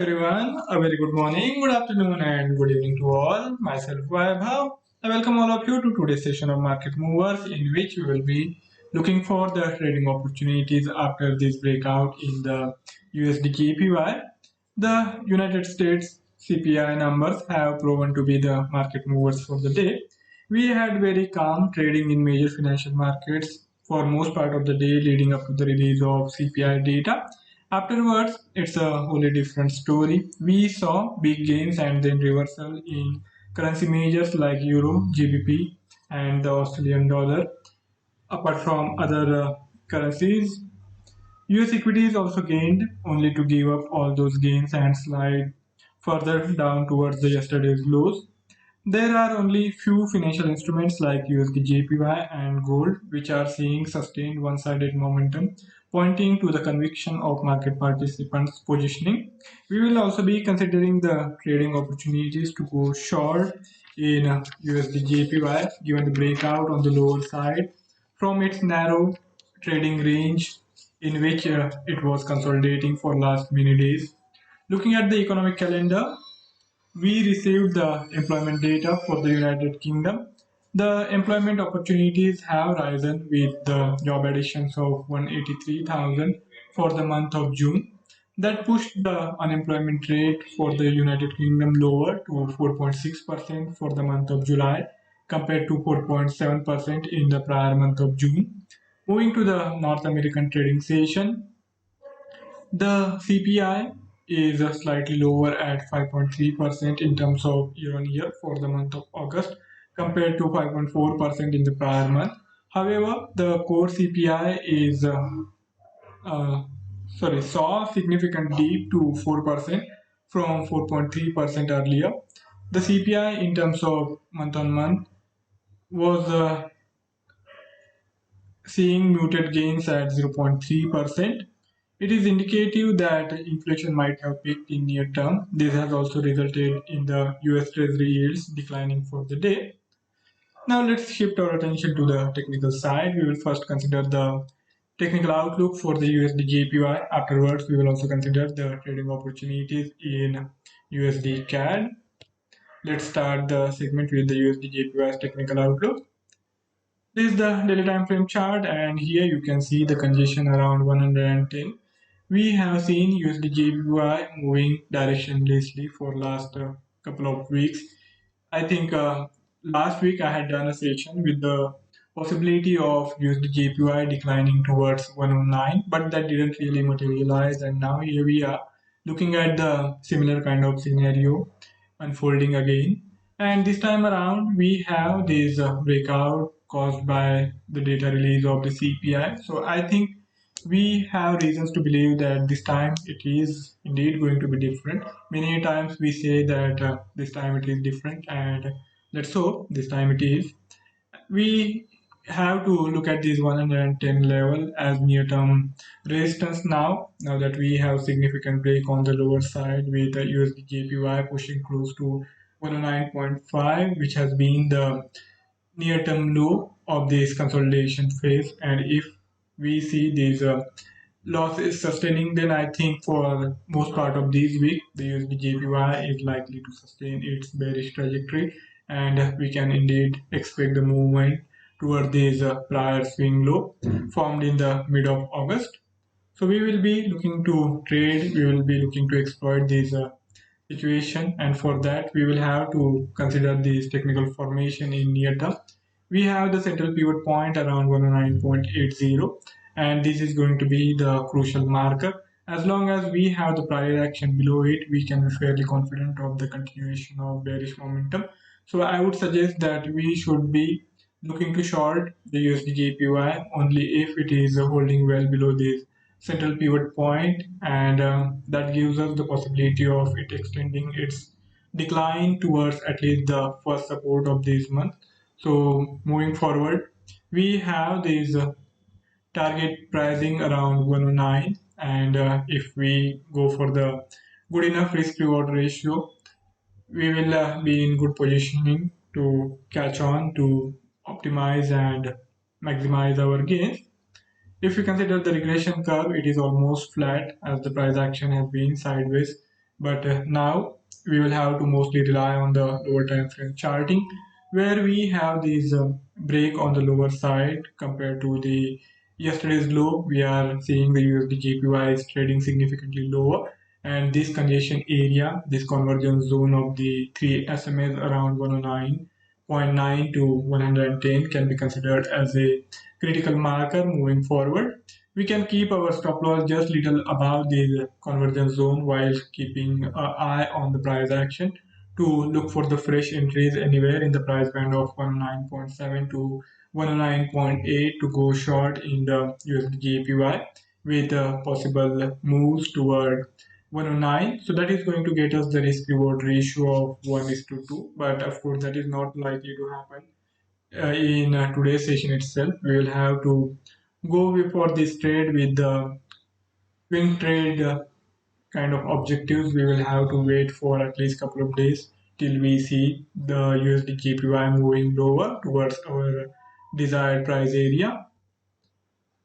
Everyone, a very good morning, good afternoon, and good evening to all. Myself, Vaibhav. I welcome all of you to today's session of Market Movers, in which we will be looking for the trading opportunities after this breakout in the USDJPY. The United States CPI numbers have proven to be the market movers for the day. We had very calm trading in major financial markets for most part of the day leading up to the release of CPI data. Afterwards, it's a wholly different story. We saw big gains and then reversal in currency measures like Euro, GBP, and the Australian dollar. Apart from other currencies, US equities also gained, only to give up all those gains and slide further down towards the yesterday's lows. There are only few financial instruments like USDJPY and gold which are seeing sustained one-sided momentum, pointing to the conviction of market participants' positioning. We will also be considering the trading opportunities to go short in USDJPY given the breakout on the lower side from its narrow trading range in which it was consolidating for last many days. Looking at the economic calendar, we received the employment data for the United Kingdom. The employment opportunities have risen with the job additions of 183,000 for the month of June. That pushed the unemployment rate for the United Kingdom lower to 4.6% for the month of July compared to 4.7% in the prior month of June. Moving to the North American trading session, the CPI is slightly lower at 5.3% in terms of year on year for the month of August compared to 5.4% in the prior month. However, the core CPI is uh, saw a significant dip to 4% from 4.3% earlier. The CPI in terms of month on month was seeing muted gains at 0.3%. It is indicative that inflation might have peaked in near term. This has also resulted in the US Treasury yields declining for the day. Now let's shift our attention to the technical side. We will first consider the technical outlook for the USD JPY. Afterwards, we will also consider the trading opportunities in USD CAD. Let's start the segment with the USD JPY's technical outlook. This is the daily time frame chart, and here you can see the congestion around 110. We have seen USDJPY moving directionlessly for last couple of weeks. I think last week I had done a session with the possibility of USDJPY declining towards 109, but that didn't really materialize. And now here we are looking at the similar kind of scenario unfolding again. And this time around, we have this breakout caused by the data release of the CPI. So I think we have reasons to believe that this time it is indeed going to be different. Many times we say that this time it is different, and let's hope this time it is. We have to look at this 110 level as near term resistance now that we have significant break on the lower side with the USD JPY pushing close to 109.5, which has been the near term low of this consolidation phase. And if we see these losses sustaining, then I think for most part of this week the USD JPY is likely to sustain its bearish trajectory, and we can indeed expect the movement toward this prior swing low formed in the mid of August. So we will be looking to trade, we will be looking to exploit this situation, and for that we will have to consider this technical formation in near term. We have the central pivot point around 109.80, and this is going to be the crucial marker. As long as we have the prior action below it, we can be fairly confident of the continuation of bearish momentum. So I would suggest that we should be looking to short the USDJPY only if it is holding well below this central pivot point, and that gives us the possibility of it extending its decline towards at least the first support of this month. So moving forward, we have this target pricing around 109, and if we go for the good enough risk reward ratio, we will be in good positioning to catch on to optimize and maximize our gains. If you consider the regression curve, it is almost flat as the price action has been sideways But now we will have to mostly rely on the lower time frame charting, where we have this break on the lower side compared to the yesterday's low. We are seeing the USDJPY is trading significantly lower, and this congestion area, this convergence zone of the three SMAs around 109.9 to 110 can be considered as a critical marker moving forward. We can keep our stop loss just little above the convergence zone while keeping an eye on the price action to look for the fresh entries anywhere in the price band of 109.7 to 109.8 to go short in the USD with possible moves toward 109. So that is going to get us the risk reward ratio of 1 is to 2, but of course that is not likely to happen in today's session itself. We will have to go before this trade with the swing trade kind of objectives. We will have to wait for at least couple of days till we see the USD JPY moving lower towards our desired price area.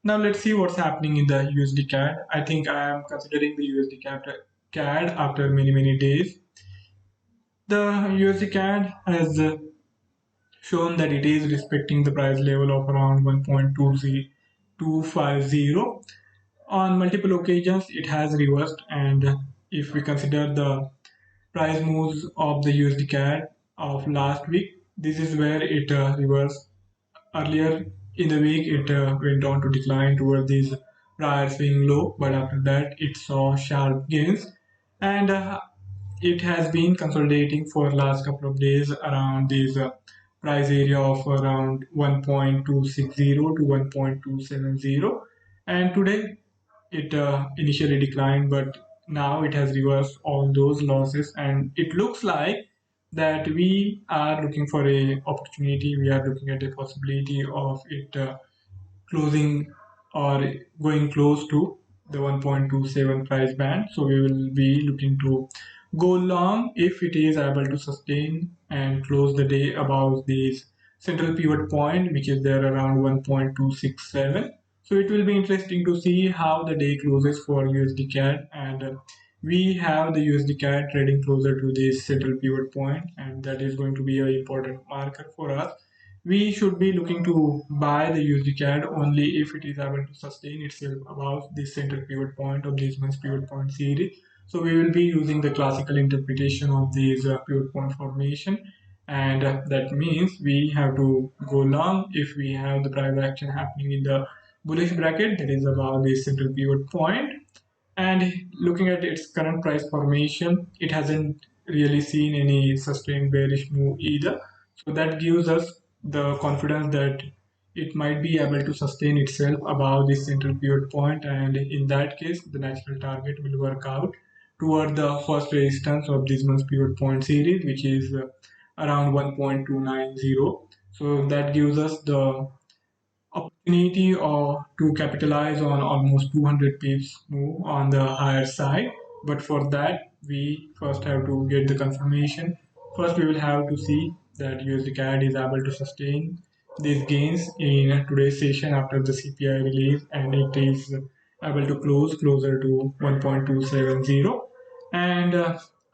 Now let's see what's happening in the USD CAD. I think I am considering the USD CAD after many days. The USD CAD has shown that it is respecting the price level of around 1.250. On multiple occasions, it has reversed, and if we consider the price moves of the USD CAD of last week, this is where it reversed. Earlier in the week, it went on to decline toward this prior swing low, but after that, it saw sharp gains, and it has been consolidating for last couple of days around this price area of around 1.260 to 1.270, and today it initially declined, but now it has reversed all those losses, and it looks like that we are looking for a opportunity. We are looking at a possibility of it closing or going close to the 1.27 price band. So we will be looking to go long if it is able to sustain and close the day above this central pivot point, which is there around 1.267. So it will be interesting to see how the day closes for USD CAD, and we have the USD CAD trading closer to this central pivot point, and that is going to be an important marker for us. We should be looking to buy the USD CAD only if it is able to sustain itself above the center pivot point of this month's pivot point series. So we will be using the classical interpretation of these pivot point formation, and that means we have to go long if we have the price action happening in the bullish bracket that is above the central pivot point. And looking at its current price formation, it hasn't really seen any sustained bearish move either. So that gives us the confidence that it might be able to sustain itself above this central pivot point, and in that case, the natural target will work out toward the first resistance of this month's pivot point series, which is around 1.290. So that gives us the opportunity or to capitalize on almost 200 pips move on the higher side. But for that, we first have to get the confirmation. First, we will have to see that USDCAD is able to sustain these gains in today's session after the CPI release, and it is able to close closer to 1.270. And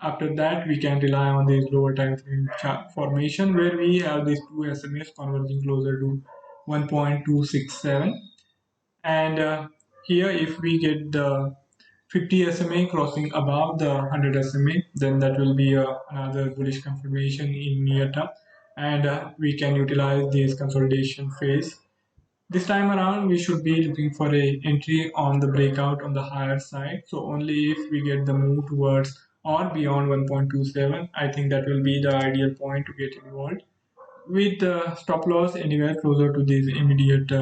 after that, we can rely on this lower time frame chart formation where we have these two SMAs converging closer to 1.267, and here if we get the 50 SMA crossing above the 100 SMA, then that will be another bullish confirmation in near term, and we can utilize this consolidation phase. This time around we should be looking for a entry on the breakout on the higher side. So only if we get the move towards or beyond 1.27, I think that will be the ideal point to get involved with the stop loss anywhere closer to this immediate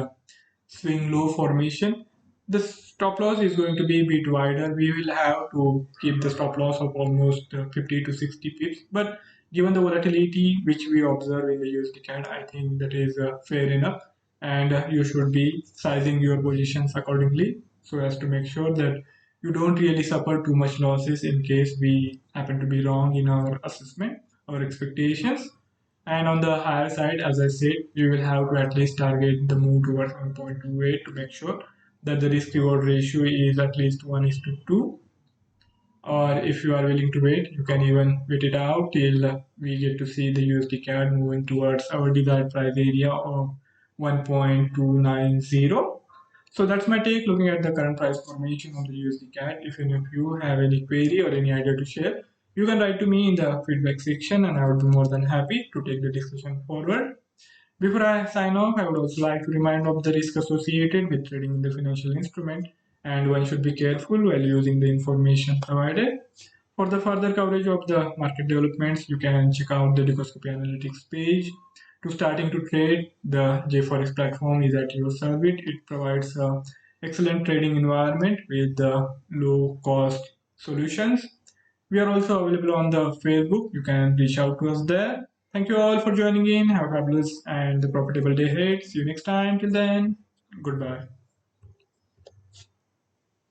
swing low formation. The stop loss is going to be a bit wider. We will have to keep the stop loss of almost 50 to 60 pips, but given the volatility which we observe in the USD CAD, I think that is fair enough, and you should be sizing your positions accordingly so as to make sure that you don't really suffer too much losses in case we happen to be wrong in our assessment or expectations. And on the higher side, as I said, we will have to at least target the move towards 1.28 to make sure that the risk reward ratio is at least 1 is to 2. Or if you are willing to wait, you can even wait it out till we get to see the USD CAD moving towards our desired price area of 1.290. So that's my take looking at the current price formation on the USD CAD. If any of you have any query or any idea to share, you can write to me in the feedback section and I would be more than happy to take the discussion forward. Before I sign off, I would also like to remind of the risk associated with trading in the financial instrument, and one should be careful while using the information provided. For the further coverage of the market developments, you can check out the Decoscopy Analytics page. To starting to trade, the JForex platform is at your service. It provides an excellent trading environment with low cost solutions. We are also available on the Facebook. You can reach out to us there. Thank you all for joining in. Have a fabulous and profitable day ahead. See you next time. Till then, goodbye.